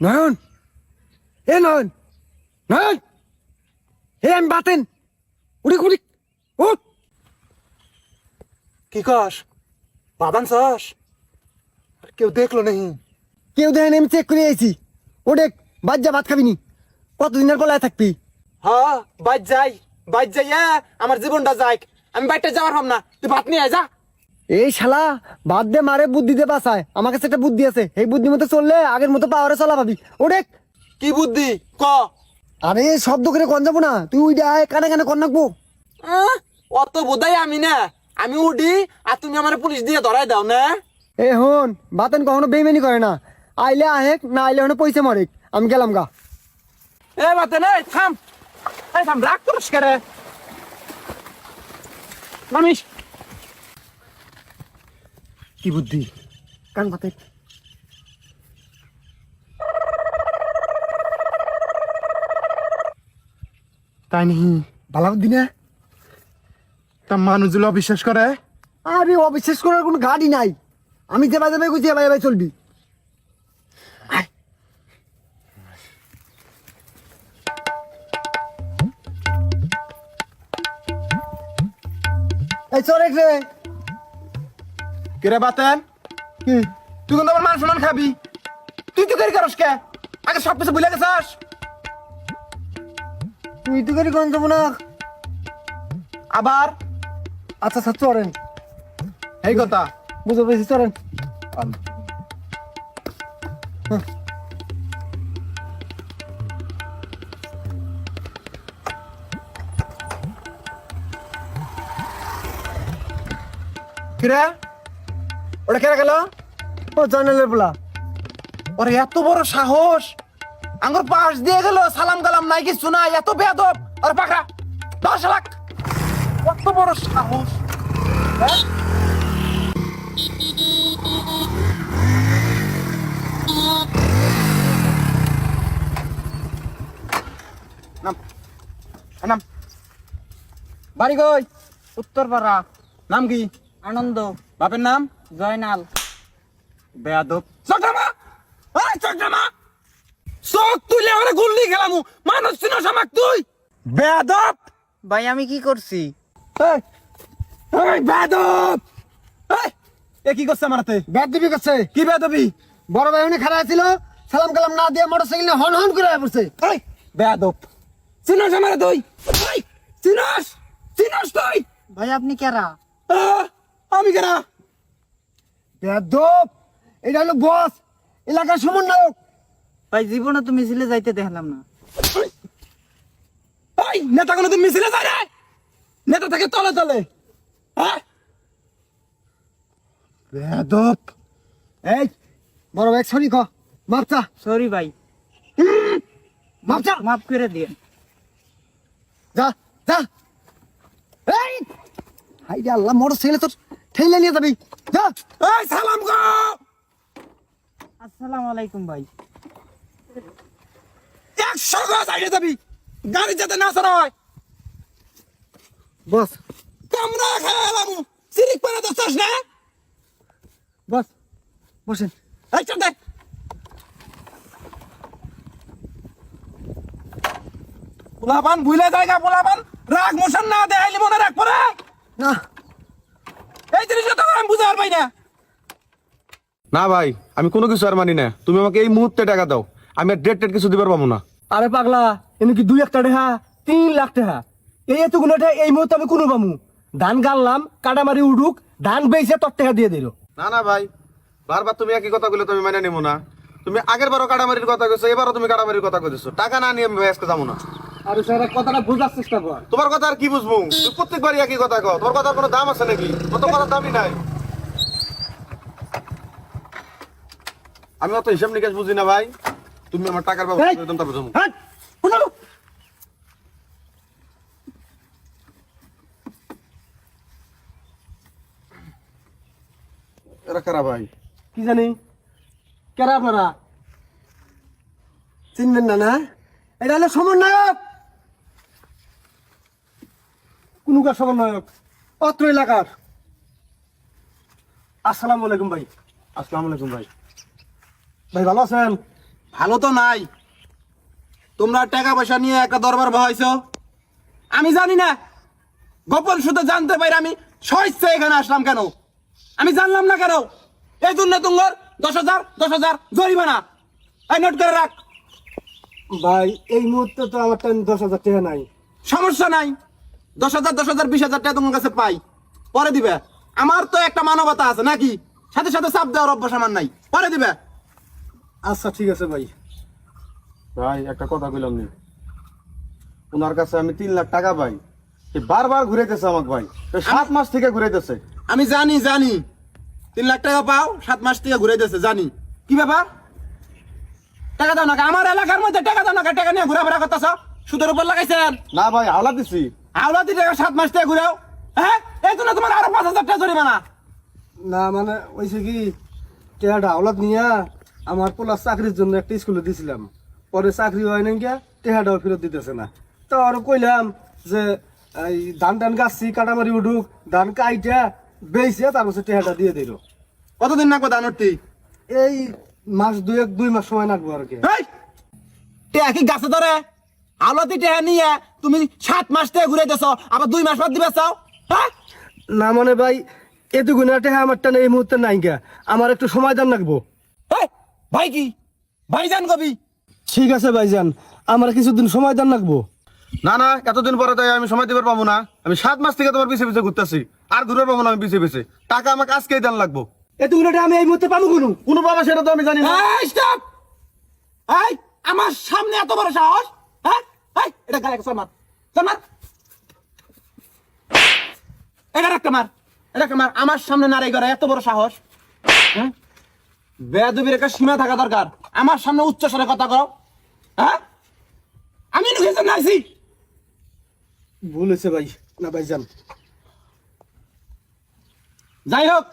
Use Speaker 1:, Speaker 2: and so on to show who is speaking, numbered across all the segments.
Speaker 1: নয়ন, এ নয়ন, নয়ন, এ আমি বাতেন, উড়ি উড়ি, উঠ।
Speaker 2: কি কস বাদান চাস কেউ দেখলো নেই?
Speaker 1: কেউ দেখেন, আমি চেক করে আইছি। ও দেখ, বাদ যা, ভাত খাবি নি? কতদিনের পলায় থাকবি?
Speaker 2: হ্যাঁ বাইর যাই আমার জীবনটা যাই। আমি বাইরটা যাওয়ার হব না, তুই ভাত নিয়ে আয় যা।
Speaker 1: এই শালা বাদ দে, মারে বুদ্ধি দে বাসায়। আমার কাছে একটা বুদ্ধি আছে, এই বুদ্ধি মতো চললে আগের মতো পাওয়ারে চলা পাবি। ও দেখ,
Speaker 2: কি বুদ্ধি ক?
Speaker 1: আরে শব্দ করে কন যাবো না, তুই উই দেয় কানে কানে কন নাকবো।
Speaker 2: অত বোধাই আমি না, আমি উডি আর তুমি আমার পুলিশ দিয়ে ধরাই দাও না।
Speaker 1: এ হন, বাতেন কখনো বেইমানি করে না। আইলে আহেক, না আইলে হনে পয়সা মরেক। আমি গেলাম গা।
Speaker 2: এ বাতে না, থাম, এই থাম, রাগ করিস কে রে? নামিস।
Speaker 1: কি বুদ্ধি, কান পাতে।
Speaker 2: তাই নি?
Speaker 1: ভালো বুদ্ধি না?
Speaker 2: তা মানুষগুলো বিশ্বাস করে?
Speaker 1: আরে অবিশ্বাস করার কোনো গাড়ি নাই। আমি যেভাবে যাবে গুছিয়ে এভাবে চলবি। আয়। এই চলে রে।
Speaker 2: কিরে বাতেন,
Speaker 1: কি?
Speaker 2: তুই কিন্তু আমার মান সম্মান খাবি। তুই তো গাড়ি করস কে? আগে সব কিছু ভুলে গেছাস।
Speaker 1: তুই তো গাড়ি কোন যাবো না।
Speaker 2: আবার
Speaker 1: আচ্ছা আচ্ছা চলেন,
Speaker 2: এই কথা।
Speaker 1: বুঝতে পেরেছি, চলেন।
Speaker 2: কিরে ওটা কেরা গেল?
Speaker 1: ও জয়নালের পোলা।
Speaker 2: ওরে এত বড় সাহস, আঙ্গুর পাশ দিয়ে গেল, সালাম কালাম নাই, কিছু নাই, এত বেয়াদব। আরে পাকড়া 10 লাখ, কত বড় সাহস! হ্যাঁ? নাম, নাম। বাড়ি কই?
Speaker 3: উত্তরপাড়া।
Speaker 2: নাম কি?
Speaker 3: আনন্দ।
Speaker 2: বাপের নাম?
Speaker 3: জয়নাল।
Speaker 2: বেয়াদব। চকরামা, এই চকরামা, চোখ তুলে ওরে গুল্লি খেলামু। মানুষ চিনস আমাক তুই? বেয়াদব।
Speaker 3: ভাই আমি কি করছি?
Speaker 2: এই, এই বেয়াদব। এই, এ কি করছে আমারতে?
Speaker 1: ব্যাগ দিবি করছে।
Speaker 2: কি বেয়াদবি?
Speaker 1: বড় ভাই উনি খারাপ ছিল, সালাম কালাম না দিয়ে মোটরসাইকেল নিয়ে হন হন করে পড়ছে।
Speaker 2: এই বেয়াদব, চিনস আমারে তুই? এই, চিনস? চিনস তুই?
Speaker 3: ভাই আপনি কেরা?
Speaker 2: আমি কেনা?
Speaker 1: বেদব, এটা হলো বস, এলাকার সমন্বয়ক।
Speaker 3: ভাই জীবনে তো মিছিলে যাইতে দেখলাম না।
Speaker 2: এই নেতা কোনো তুমি মিছিলে যায় রে? নেতা থেকে তলে তলে। হ্যাঁ বেয়াদব।
Speaker 1: এই বড় ভাই সরি ক, মাপচা
Speaker 3: সরি ভাই,
Speaker 1: মাপচা,
Speaker 3: মাফ করে দিয়ে।
Speaker 1: যা যা। এই হাই রে আল্লাহ, মোটরসাইকেল তো ঠেলে নিয়ে যাবি, যা।
Speaker 2: এই সালাম গো।
Speaker 3: আসসালামু আলাইকুম ভাই।
Speaker 2: 100 গজ আগে যাবি, গাড়ি যাতে না চড়ায়।
Speaker 1: বস
Speaker 2: কামরা খেলাম, সিরিক পানা দছাস না?
Speaker 1: বস বসেন।
Speaker 2: এই চল দে। পোলাপান ভুলে জায়গা, পোলাপান রাগ মোশন না দেখাইলে মনে রাখ পরে।
Speaker 1: না
Speaker 2: এই জিনিসটা তো আমি বুঝতে পারবাই না।
Speaker 4: না ভাই, আমি কোনো কিছু আর মানি না। তুমি আমাকে এই মুহূর্তে টাকা দাও, আমি আর ডেট কিছু দিবার পাবো না।
Speaker 1: আরে পাগলা, এনে কি 2 একটা টাকা 3 লাখ টাকা? এই এতগুলো টাকা এই মুহূর্তে আমি কোনো পামু? ধান গাললাম, কাটামারি উঠুক, ধান বেচে তোর টাকা দিয়ে দিল।
Speaker 4: না না ভাই, বারবার তুমি একই কথা বলে তুমি মেনে নিবো না। তুমি আগের বারও কাটামারির কথা কইছো, এবারও তুমি কাটামারির কথা কইছো। টাকা না নিয়ে আমি ভাই আজকে যাবো না।
Speaker 1: আরে স্যার কথাটা বোঝার চেষ্টা কর।
Speaker 4: তোমার কথা আর কি বুঝবো? তুমি প্রত্যেকবারই একই কথা কও। তোমার কথার কোনো দাম আছে নাকি? কত কথার দামই নাই। আমি অত হিসাব নিকাশ বুঝি না ভাই। তুমি আমার টাকার ব্যবস্থা করে দাও, তারপর যাবো।
Speaker 1: হ্যাঁ শুনো,
Speaker 4: এরা কারা ভাই?
Speaker 1: কি জানি কেরা আপনারা? চিনবেন না? না এটা হলো সমন্বয়ক, কোনকার সমন্বয়ক? অত্র এলাকার। আসসালামু আলাইকুম ভাই।
Speaker 4: আসসালামু আলাইকুম ভাই।
Speaker 1: ভাই ভালো আছেন?
Speaker 2: ভালো তো নাই। তোমরা টাকা পয়সা নিয়ে একটা দরবার বহাইছো, আমি জানি না। গোপন শুধু জানতে পারি আমি স্বেচ্ছা এখানে আসলাম কেন, আমি জানলাম না কেন। এই জন্য তোমার 10,000 জরিমানা। এই নোট করে রাখ।
Speaker 1: ভাই এই মুহূর্তে তো আমার 10,000 টাকা নাই।
Speaker 2: সমস্যা নাই, 10,000 20,000 টাকা তোমার কাছে পাই, পরে দিবে। আমার তো একটা মানবতা আছে নাকি, সাথে সাথে চাপ দেওয়ার অভ্যাস আমার নাই, পরে দিবে।
Speaker 1: আচ্ছা ঠিক আছে ভাই।
Speaker 4: ভাই একটা কথা কইলাম নি, ওনার কাছে আমি 3 লাখ টাকা পাই, সে বারবার ঘুরাইতেছে আমাকে ভাই, 7 মাস থেকে ঘুরাইতেছে।
Speaker 2: আমি জানি 3 লাখ টাকা পাও, 7 মাস থেকে ঘুরে দিয়েছে, জানি। কি ব্যাপার? টাকা দাও না, আমার এলাকার মধ্যে টাকা দাও না, টাকা নিয়ে ঘোরাফেরা করতেছ, সুদের উপর লাগাইছেন।
Speaker 4: না ভাই হাওলা দিছি।
Speaker 2: আওলাদি টাকা 7 মাস থেকে ঘুরাও, হ্যাঁ? এই জন্য তোমার আরো 5,000 টাকা জরিমানা।
Speaker 1: না মানে ওইসে কি টেহাটা আওলাদ নিয়া আমার পোলা চাকরির জন্য একটা স্কুলে দিছিলাম, পরে চাকরি হয় নাই গিয়া টেহাটাও ফেরত দিতেছে না। তো আরো কইলাম যে এই ধান টান গাছছি কাটামারি উঠুক, ধান কাইটা বেইছে তারপর টেহাটা দিয়ে দিল।
Speaker 2: কতদিন নাকবো দানটি?
Speaker 1: এই মাস 2 মাস সময় লাগবো আর কি।
Speaker 2: টেয়া কি গাছে ধরে? আওলাদি টেহা নিয়ে তুমি 7 মাস থেকে ঘুরে দিয়েছ, আবার 2 মাস বাদ দিবে চাও, হ্যাঁ?
Speaker 1: না মানে ভাই এতগুলো টেহা আমার টানে এই মুহূর্তে নাই গা, আমার একটু সময় দান লাগবো।
Speaker 2: এই, ভাই কি ভাইজান কবি?
Speaker 1: ঠিক আছে ভাইজান, আমার কিছুদিন সময় দান লাগবো।
Speaker 4: না না, এতদিন পরে তাই আমি সময় দিবার পাবো না। আমি 7 মাস থেকে তোমার পিছে পিছে ঘুরতেছি, আর ঘুরে পাবো না আমি পিছে পিছে। টাকা আমাকে আজকেই দান লাগবো।
Speaker 1: এতগুলো টাকা আমি এই মুহূর্তে পাবো কোনো?
Speaker 4: কোনো পাবা সেটা তো আমি জানি না।
Speaker 2: এই স্টপ! এই আমার সামনে এত বড় সাহস, হ্যাঁ? এই এটা গালে একটা মার, মার। এটা একটা মার, এটা একটা মার। আমার সামনে নারাই করে এত বড় সাহস, হ্যাঁ? বেয়াদবির একটা সীমা থাকা দরকার। আমার সামনে উচ্চ স্বরে কথা কও, হ্যাঁ? আমি নুকেছে নাইছি।
Speaker 1: ভুল হয়েছে ভাই, না ভাইজান।
Speaker 2: যাই হোক,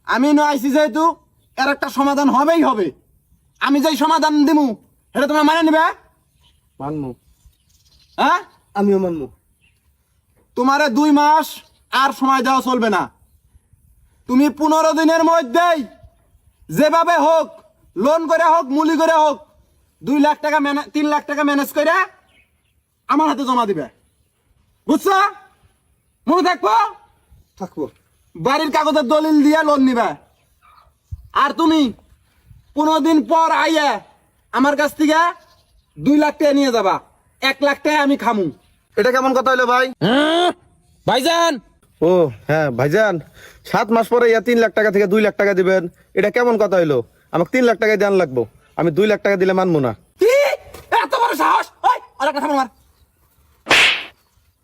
Speaker 2: আমি আইছি যেহেতু এর একটা সমাধান হবেই হবে। আমি যেই সমাধান দিমু এটা তোমরা মানে নিবে,
Speaker 4: মানমু।
Speaker 2: হ্যাঁ?
Speaker 1: আমিও মানবো।
Speaker 2: তোমারে 2 মাস আর সময় দেওয়া চলবে না। তুমি 15 দিনের মধ্যেই যেভাবে হোক, লোন করে হোক, মুলি করে হোক, 2 লাখ টাকা 3 লাখ টাকা ম্যানেজ করে আমার হাতে জমা দিবে, বুঝছো? মনে থাকবো।
Speaker 1: থাকবো।
Speaker 2: বাড়ির কাগজের দলিল দিয়ে লোন নিবে। আর তুমি 15 দিন পর আইয়া আমার কাছ থেকে 2 লাখ টাকা নিয়ে যাবা, 1 লাখ টাকা আমি খামু।
Speaker 4: এটা কেমন কথা হইলো ভাই?
Speaker 2: ভাইজান,
Speaker 4: ও হ্যাঁ ভাইজান, 7 মাস পরে 3 লাখ টাকা থেকে 2 লাখ টাকা দিবেন, এটা কেমন কথা হইলো? আমাকে 3 লাখ টাকা দেন লাগবো, আমি 2 লাখ টাকা দিলে মানবো না।
Speaker 2: কি এত বড় সাহস? ওই আরেকটা থামো মার।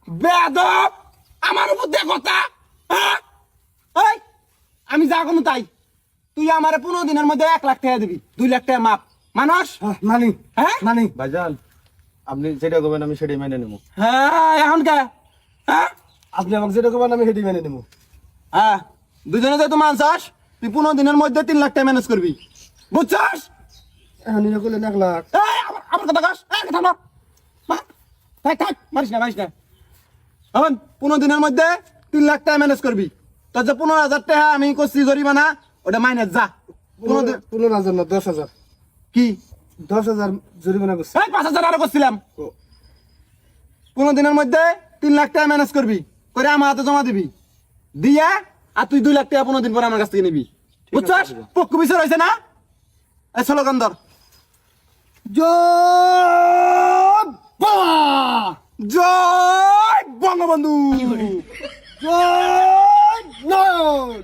Speaker 2: বেয়াদব, আমার উপর দিয়ে কথা, হ্যাঁ? ওই আমি যা কোনো তাই, তুই আমারে 15 দিনের মধ্যে 1 লাখ টাকা দিবি, 2 লাখ টাকা মাপ। মানুষ,
Speaker 1: মানি,
Speaker 2: হ্যাঁ?
Speaker 1: মানি।
Speaker 4: ভাইজান আপনি যেটা করবেন আমি সেটাই মেনে নেবো।
Speaker 2: হ্যাঁ এখন কে? হ্যাঁ
Speaker 1: আপনি আমাকে যেটা করবেন আমি সেটাই মেনে নেবো।
Speaker 2: হ্যাঁ, দুজনে যেহেতু মানছাস, তুই 15 দিনের মধ্যে 3 লাখ টাকা ম্যানেজ করবি, বুঝছাস?
Speaker 1: এখন নিয়ে করলেন 1 লাখ।
Speaker 2: এই, আমার কথা কাস, কথা না। থাক থাক, মারিস না মারিস না। এখন 15 দিনের মধ্যে 3 লাখ টাকা ম্যানেজ করবি। তোর যে 15,000 টাকা আমি করছি জরিমানা, ওটা মাইনাস যা।
Speaker 1: 15,000 না 10,000।
Speaker 2: কি?
Speaker 1: 10,000 জরিমানা করছে।
Speaker 2: এই 5,000 আরো করছিলাম। 15 দিনের মধ্যে 3 লাখ টাকা ম্যানেজ করবি, করে আমার হাতে জমা দিবি, দিয়া আর তুই 2 লাখ টাকা 15 দিন পরে আমার কাছ থেকে নিবি, বুঝছাস? পক্ষ বিচার হয়েছে না? এই স্লোগান ধর,
Speaker 1: জয় বাবা,
Speaker 2: জয় বঙ্গবন্ধু,
Speaker 1: জয় নয়ন।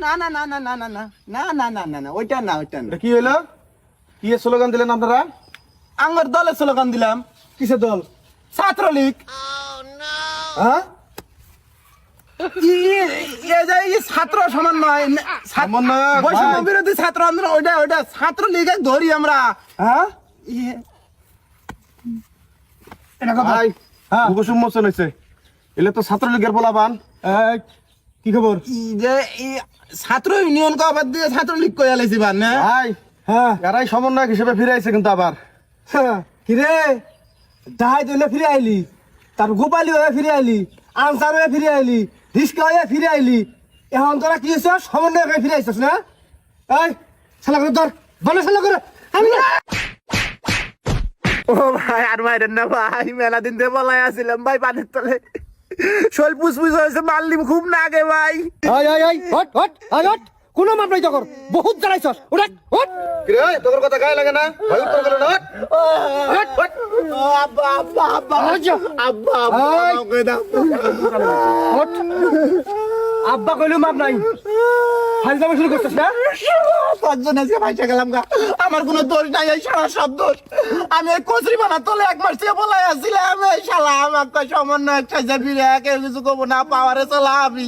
Speaker 2: না না না না না না না না না না না না, ওইটা না, ওইটা না।
Speaker 4: এটা কি হইলো? কি স্লোগান দিলেন আপনারা?
Speaker 2: আমার দলের স্লোগান দিলাম,
Speaker 1: কিসের দল?
Speaker 2: ছাত্রলীগ।
Speaker 1: হ্যাঁ?
Speaker 2: ছাত্র সমন্বয়,
Speaker 4: সমন্বয়ক,
Speaker 2: বৈষম্য
Speaker 4: ভাই।
Speaker 2: বিরোধী ছাত্র আন্দোলন, ওইটা ওইটা ছাত্রলীগ ধরি আমরা।
Speaker 1: হ্যাঁ?
Speaker 2: এটা কথা।
Speaker 4: ভাই
Speaker 1: হ্যাঁ।
Speaker 4: মুখ উন্মোচন হয়েছে, এলে তো ছাত্রলীগের পোলাপান।
Speaker 1: এই, কি খবর?
Speaker 2: যে এই ছাত্র ইউনিয়ন কে আবার দিয়ে ছাত্রলীগ কইয়া লাইছি বান না?
Speaker 4: ভাই
Speaker 1: হ্যাঁ।
Speaker 4: এরাই সমন্বয়ক হিসেবে ফিরে আইছে কিন্তু আবার।
Speaker 1: কিরে দাহাই দইলে ফিরে আইলি, তার গোপালি হয়ে ফিরে আইলি, আনসার হয়ে ফিরে আইলি, রিস্কা হয়ে ফিরে আইলি, এখন তোরা কি হয়েছে? সমন্বয় হয়ে ফিরে আইছিস না? এই শালা করে ধর, বলে শালা করে। আমি
Speaker 2: ও ভাই আর মাইরেন না ভাই, মেলা দিন ধরে বলাই আসছিলাম ভাই পানির তলে শোল পুসপুস হয়েছে, মারলিম খুব না আগে ভাই।
Speaker 1: হট হট হট কোনো মাপ নাই তোর, বহুত জ্বালাইছস। ওঠ হট কিরে তোর কথা গায়ে লাগে না ভাই, উত্তর করে না। হট হট
Speaker 2: আব্বা আব্বা আব্বা আব্বা
Speaker 1: হট আব্বা কইলো মাপ নাই, ফাইল জামা শুরু করছিস না?
Speaker 2: পাঁচজন আজকে ভাইসা গেলাম গা, আমার কোনো দোষ নাই, এই শালা সব দোষ। আমি এই কচুরি বানা তোলে 1 মাস থেকে বলাই আসছিলাম, এই শালা আমাকে সমন্বয় চাইছে ফিরে কেউ কিছু কব না পাওয়ারে চলা আমি।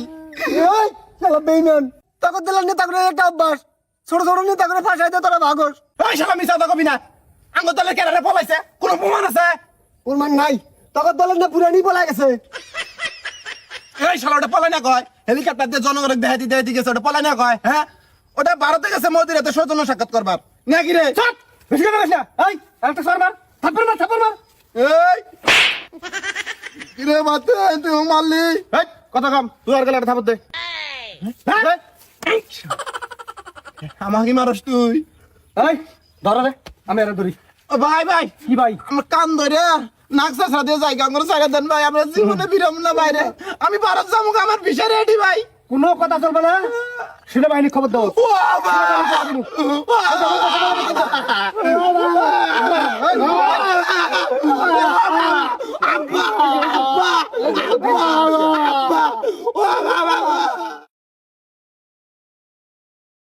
Speaker 1: এই শালা বেইমান, তাকে দিলেন নেতা করে একটা অভ্যাস, ছোট ছোট নেতা করে ফাঁসাই দে তোরা ভাগস।
Speaker 2: এই শালা মিছা কথা কবি না, আঙ্গুর তলে কেনারে পলাইছে, কোনো প্রমাণ আছে?
Speaker 1: প্রমাণ নাই, তাকে দলের না পুরানি পলাই গেছে।
Speaker 2: এই শালা ওটা পলাই না কয়, হেলিকপ্টার দিয়ে জনগণের দেহাতি দেহাতি গেছে, ওটা পলাই না কয়। হ্যাঁ ওটা ভারতে গেছে মোদির হাতে সৌজন্য সাক্ষাৎ করবার নাকি রে?
Speaker 1: চুপ, বেশি কথা বলিস না। এই একটা সর মার, থাপ্পড় মার, থাপ্পড় মার।
Speaker 2: এই কিরে মাতে তুই মারলি?
Speaker 4: এই কথা কম, তুই আর গেলে একটা থাপড় দে।
Speaker 2: আমাকে মারস তুই?
Speaker 1: এই ধরো রে, আমি আর ধরি।
Speaker 2: ও ভাই ভাই
Speaker 1: কি ভাই?
Speaker 2: আমার কান ধরে নাকসা সাথে জায়গা করে সাইরা দেন ভাই, আমরা জীবনে বিরাম না বাইরে, আমি ভারত যাবো, আমার ভিসা রেডি ভাই।
Speaker 1: কোনো কথা চলবে না, সেনাবাহিনী খবর দাও।
Speaker 2: ও বাবা